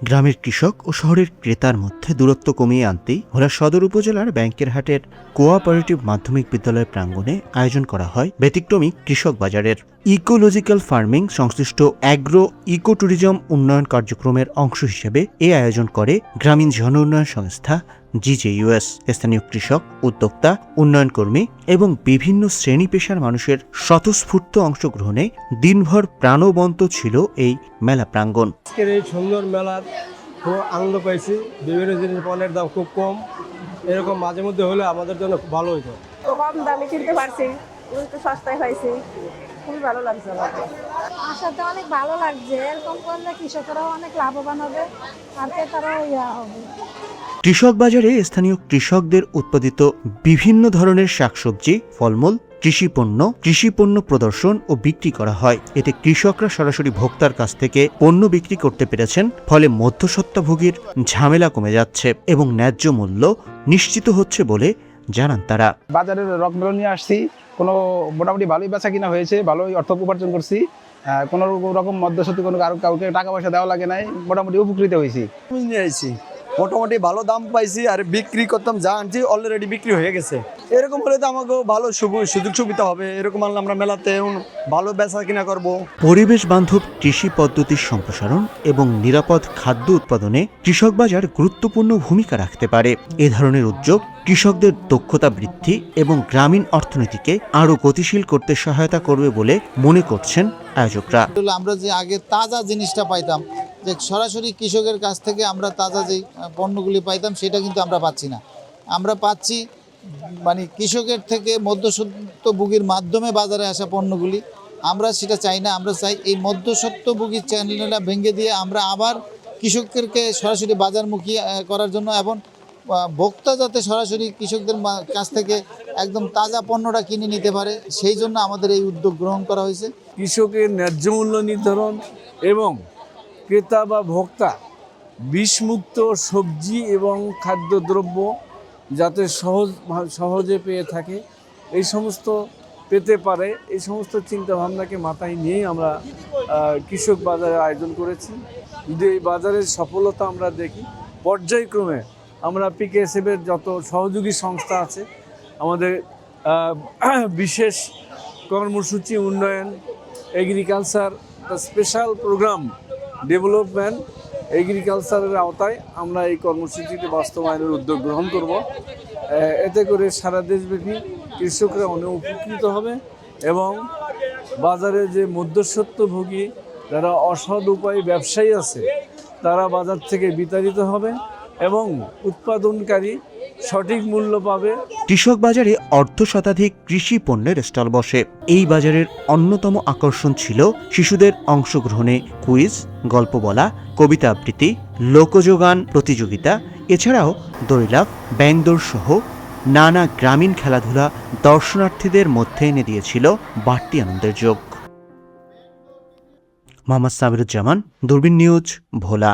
গ্রামের কৃষক ও শহরের ক্রেতার মধ্যে দূরত্ব কমিয়ে আনতেই ভোলা সদর উপজেলার ব্যাংকের হাটের কোঅপারেটিভ মাধ্যমিক বিদ্যালয় প্রাঙ্গণে আয়োজন করা হয় ব্যতিক্রমী কৃষক বাজারের। ইকোলজিক্যাল ফার্মিং সংশ্লিষ্ট অ্যাগ্রো ইকো ট্যুরিজম উন্নয়ন কার্যক্রমের অংশ হিসেবে এ আয়োজন করে গ্রামীণ জন উন্নয়ন সংস্থা GJUS। স্থানীয় কৃষক, উদ্যোক্তা, উন্নয়ন কর্মী এবং বিভিন্ন শ্রেণী পেশার মানুষের স্বতঃস্ফূর্ত অংশগ্রহণে দিনভর প্রাণবন্ত ছিল এই মেলা প্রাঙ্গণ। আজকের এই সুন্দর মেলার খুব আনন্দ পাইছি। বিভিন্ন জিনিস পণ্যের দাম খুব কম, এরকম মাঝে মধ্যে হলে আমাদের জন্য খুব ভালো হইতো। কম দামে কিনতে পারছি, একটু সস্তায় পাইছি, খুবই ভালো লাগছে আমাকে। আসাতে অনেক ভালো লাগছে। এরকম করলে কৃষকেরাও অনেক লাভবান হবে আর ক্রেতারাও হবে। কৃষক বাজারে স্থানীয় কৃষকদের উৎপাদিত বিভিন্ন ধরনের শাকসবজি, ফলমূল, কৃষিপণ্য প্রদর্শন ও বিক্রি করা হয়। এতে কৃষকরা সরাসরি ভোক্তার কাছ থেকে পণ্য বিক্রি করতে পেরেছেন, ফলে মধ্যস্বত্বভোগীর ঝামেলা কমে যাচ্ছে এবং ন্যায্য মূল্য নিশ্চিত হচ্ছে বলে জানান তারা। বাজারের রকমেলো নিয়ে আসছি, কোনো মোটামুটি ভালোই বেচা কিনা হয়েছে, ভালোই অর্থ উপার্জন করছি। কোনো রকম মধ্যস্বত্ব কোনো কাউকে টাকা পয়সা দেওয়া লাগে নাই, মোটামুটি উপকৃত হয়েছি। নিয়ে আইছি, মোটামুটি ভালো দাম পাইছি আর বিক্রি করতাম যা আনছি অলরেডি বিক্রি হয়ে গেছে। এরকম হলে তো আমাকেও ভালো সুযোগ সুবিধা হবে। এরকম আনলে আমরা মেলাতে ভালো বেচা কিনা করব। পরিবেশ বান্ধব কৃষি পদ্ধতির সম্প্রসারণ এবং নিরাপদ খাদ্য উৎপাদনে কৃষক বাজার গুরুত্বপূর্ণ ভূমিকা রাখতে পারে। এ ধরনের উদ্যোগ কৃষকদের দক্ষতা বৃদ্ধি এবং গ্রামীণ অর্থনীতিকে আরও গতিশীল করতে সহায়তা করবে বলে মনে করছেন আয়োজকরা। আমরা যে আগে তাজা জিনিসটা পাইতাম, যে সরাসরি কৃষকের কাছ থেকে আমরা তাজা যে পণ্যগুলি পাইতাম সেটা কিন্তু আমরা পাচ্ছি না। আমরা পাচ্ছি মানে কৃষকের থেকে মধ্যস্বত্বভোগীর মাধ্যমে বাজারে আসা পণ্যগুলি। আমরা সেটা চাই না, আমরা চাই এই মধ্যস্বত্বভোগীর চ্যানেলটা ভেঙে দিয়ে আমরা আবার কৃষকদেরকে সরাসরি বাজারমুখী করার জন্য এবং ভোক্তা যাতে সরাসরি কৃষকদের কাছ থেকে একদম তাজা পণ্যটা কিনে নিতে পারে, সেই জন্য আমাদের এই উদ্যোগ গ্রহণ করা হয়েছে। কৃষকের ন্যায্য মূল্য নির্ধারণ এবং ক্রেতা বা ভোক্তা বিষমুক্ত সবজি এবং খাদ্যদ্রব্য যাতে সহজে পেয়ে থাকে, এই সমস্ত পেতে পারে, এই সমস্ত চিন্তাভাবনাকে মাথায় নিয়েই আমরা কৃষক বাজারের আয়োজন করেছি। যদি এই বাজারের সফলতা আমরা দেখি, পর্যায়ক্রমে আমরা PKSF-এর যত সহযোগী সংস্থা আছে, আমাদের বিশেষ কর্মসূচি উন্নয়ন, এগ্রিকালচার স্পেশাল প্রোগ্রাম ডেভেলপমেন্ট এগ্রিকালচারের আওতায় আমরা এই কর্মসূচিটি বাস্তবায়নের উদ্যোগ গ্রহণ করব। এতে করে সারা দেশব্যাপী কৃষকরা অনেক উপকৃত হবে এবং বাজারে যে মধ্যস্বত্বভোগী যারা অসৎ উপায়ে ব্যবসায়ী আছে তারা বাজার থেকে বিতাড়িত হবে এবং উৎপাদনকারী সঠিক মূল্য পাবে। কৃষক বাজারে অর্ধশতাধিক কৃষি পণ্যের স্টল বসে। এই বাজারের অন্যতম আকর্ষণ ছিল শিশুদের অংশগ্রহণে কুইজ, গল্প বলা, কবিতা আবৃত্তি, লোকযোগান প্রতিযোগিতা, এছাড়াও দড়িলাফ, ব্যাংদৌড় সহ নানা গ্রামীণ খেলাধুলা দর্শনার্থীদের মধ্যে এনে দিয়েছিল বাড়তি আনন্দের যোগ। মোহাম্মদ সামিরুজ্জামান, দূরবীন নিউজ, ভোলা।